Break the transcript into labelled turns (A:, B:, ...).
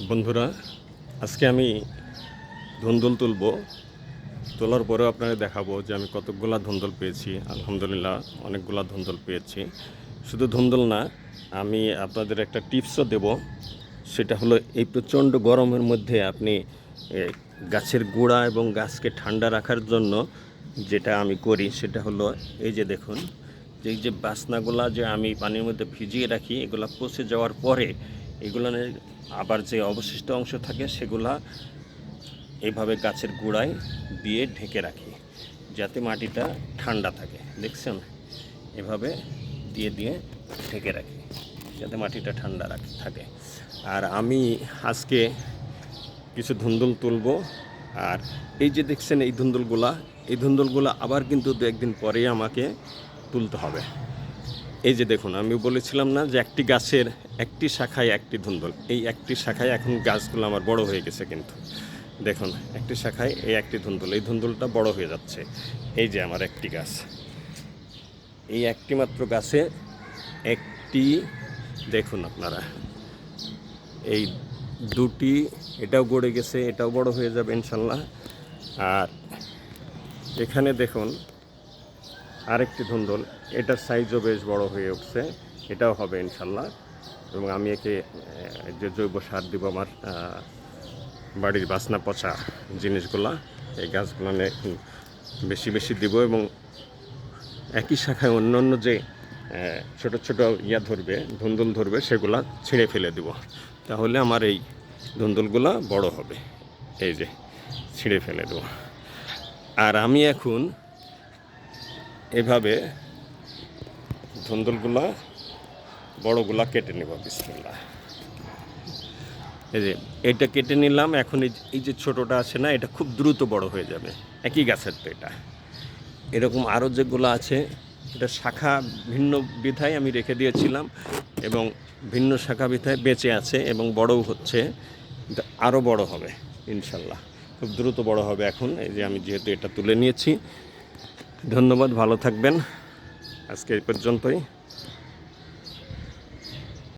A: বন্ধুরা, আজকে আমি ধুন্দুল তোলার পরেও আপনাদের দেখাবো যে আমি কতকগুলা ধুন্দুল পেয়েছি। আলহামদুলিল্লাহ অনেকগুলা ধুন্দুল পেয়েছি। শুধু ধুন্দুল না, আমি আপনাদের একটা টিপসও দেব। সেটা হলো এই প্রচণ্ড গরমের মধ্যে আপনি গাছের গোড়া এবং গাছকে ঠান্ডা রাখার জন্য যেটা আমি করি সেটা হলো এই যে দেখুন, যে এই যে বাসনাগুলা যে আমি পানির মধ্যে ভিজিয়ে রাখি, এগুলা পচে যাওয়ার পরে এগুলো আবার যে অবশিষ্ট অংশ থাকে সেগুলা এইভাবে গাছের গোড়ায় দিয়ে ঢেকে রাখি যাতে মাটিটা ঠান্ডা থাকে। দেখছেন, এভাবে দিয়ে দিয়ে ঢেকে রাখি যাতে মাটিটা ঠান্ডা থাকে। আর আমি আজকে কিছু ধুন্দুল তুলবো। আর এই যে দেখছেন এই ধুন্দুলগুলা আবার কিন্তু দু একদিন পরেই আমাকে তুলতে হবে। এই যে দেখুন, আমি বলেছিলাম না যে একটি গাছের একটি শাখায় একটি ধুন্দুল, এই একটি শাখায় এখন গাছগুলো আমার বড় হয়ে গেছে। কিন্তু দেখুন, একটি শাখায় এই একটি ধুন্দুল, এই ধুন্দুলটা বড় হয়ে যাচ্ছে। এই যে আমার একটি গাছ, এই একটি মাত্র গাছে একটি, দেখুন আপনারা, এই দুটি, এটাও গড়ে গেছে, এটাও বড় হয়ে যাবে ইনশাল্লাহ। আর এখানে দেখুন আরেকটি ধুন্দুল, এটার সাইজও বেশ বড় হয়ে উঠছে, এটাও হবে ইনশাল্লাহ। এবং আমি একে যে জৈব সার দিব আমার বাড়ির বাসনা পচা জিনিসগুলা, এই গাছগুলো বেশি বেশি দিব। এবং একই শাখায় অন্য অন্য যে ছোট ছোট ধুন্দুল ধরবে সেগুলা ছিঁড়ে ফেলে দিব, তাহলে আমার এই ধুন্দুলগুলা বড় হবে। এই যে ছিঁড়ে ফেলে দেব। আর আমি এখন এভাবে ধুন্দুলগুলা বড়গুলা কেটে নেব। বিসমিল্লাহ। এই যে এটা কেটে নিলাম। এখন এই যে ছোটোটা আছে না, এটা খুব দ্রুত বড় হয়ে যাবে। একই গাছের তো এটা। এরকম আরও যেগুলো আছে, এটা শাখা ভিন্ন বিধায় আমি রেখে দিয়েছিলাম এবং ভিন্ন শাখা বিধায় বেঁচে আছে এবং বড়ও হচ্ছে, আরও বড় হবে ইনশাল্লাহ, খুব দ্রুত বড় হবে। এখন এই যে আমি যেহেতু এটা তুলে নিয়েছি। ধন্যবাদ, ভালো থাকবেন। আজকে এই পর্যন্তই।